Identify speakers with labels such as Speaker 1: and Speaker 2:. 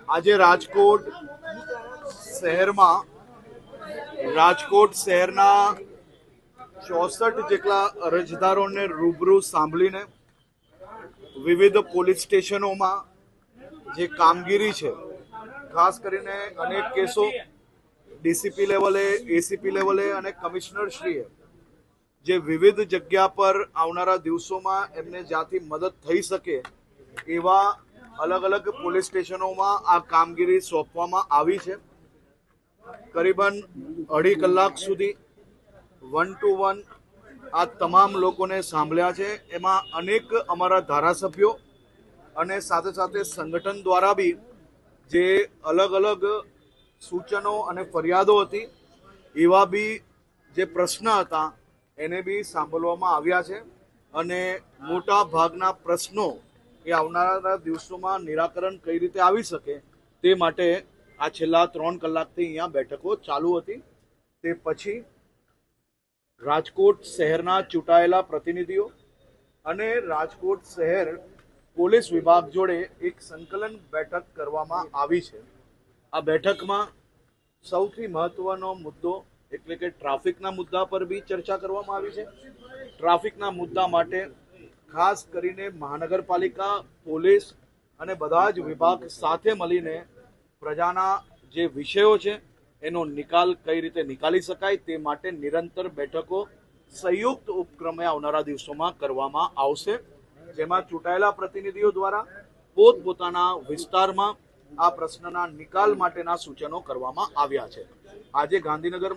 Speaker 1: આજે રાજકોટ શહેરના 64 જેટલા અરજદારોને રૂબરૂ સાંભળીને વિવિધ પોલીસ સ્ટેશનોમાં જે કામગીરી છે, ખાસ કરીને અનેક કેસો ડીસીપી લેવલે, એસીપી લેવલે અને કમિશનરશ્રીએ જે વિવિધ જગ્યા પર આવનારા દિવસોમાં એમને જ્યાંથી મદદ થઈ શકે એવા અલગ અલગ પોલીસ સ્ટેશનોમાં આ કામગીરી સોંપવામાં આવી છે. કરીબન 2.5 કલાક સુધી 1 to 1 આ તમામ લોકોને સાંભળ્યા છે. એમાં અનેક અમારા ધારાસભ્યો અને સાથે સાથે સંગઠન દ્વારા બી જે અલગ અલગ સૂચનો અને ફરિયાદો હતી એવા બી જે પ્રશ્ન હતા એને બી સાંભળવામાં આવ્યા છે અને મોટા ભાગના પ્રશ્નો એ આવનારા દિવસોમાં નિરાકરણ કઈ રીતે આવી શકે તે માટે આ છેલ્લા 3 કલાકથી અહીંયા બેઠકો ચાલુ હતી. તે પછી રાજકોટ શહેરના ચૂંટાયેલા પ્રતિનિધિઓ અને રાજકોટ શહેર પોલીસ વિભાગ જોડે એક સંકલન બેઠક કરવામાં આવી છે. આ બેઠકમાં સૌથી મહત્વનો મુદ્દો એટલે કે ટ્રાફિકના મુદ્દા પર બી ચર્ચા કરવામાં આવી છે. ટ્રાફિકના મુદ્દા માટે ખાસ કરીને મહાનગરપાલિકા, પોલીસ અને બધા જ વિભાગ સાથે મળીને પ્રજાના જે વિષયો છે એનો નિકાલ કઈ રીતે નિકાલી શકાય તે માટે નિરંતર બેઠકો સંયુક્ત ઉપક્રમે આવનારા દિવસોમાં કરવામાં આવશે, જેમાં ચૂંટાયેલા પ્રતિનિધિઓ દ્વારા પોતપોતાના વિસ્તારમાં આ પ્રશ્નના નિકાલ માટેના સૂચનો કરવામાં આવ્યા છે. આજે ગાંધીનગર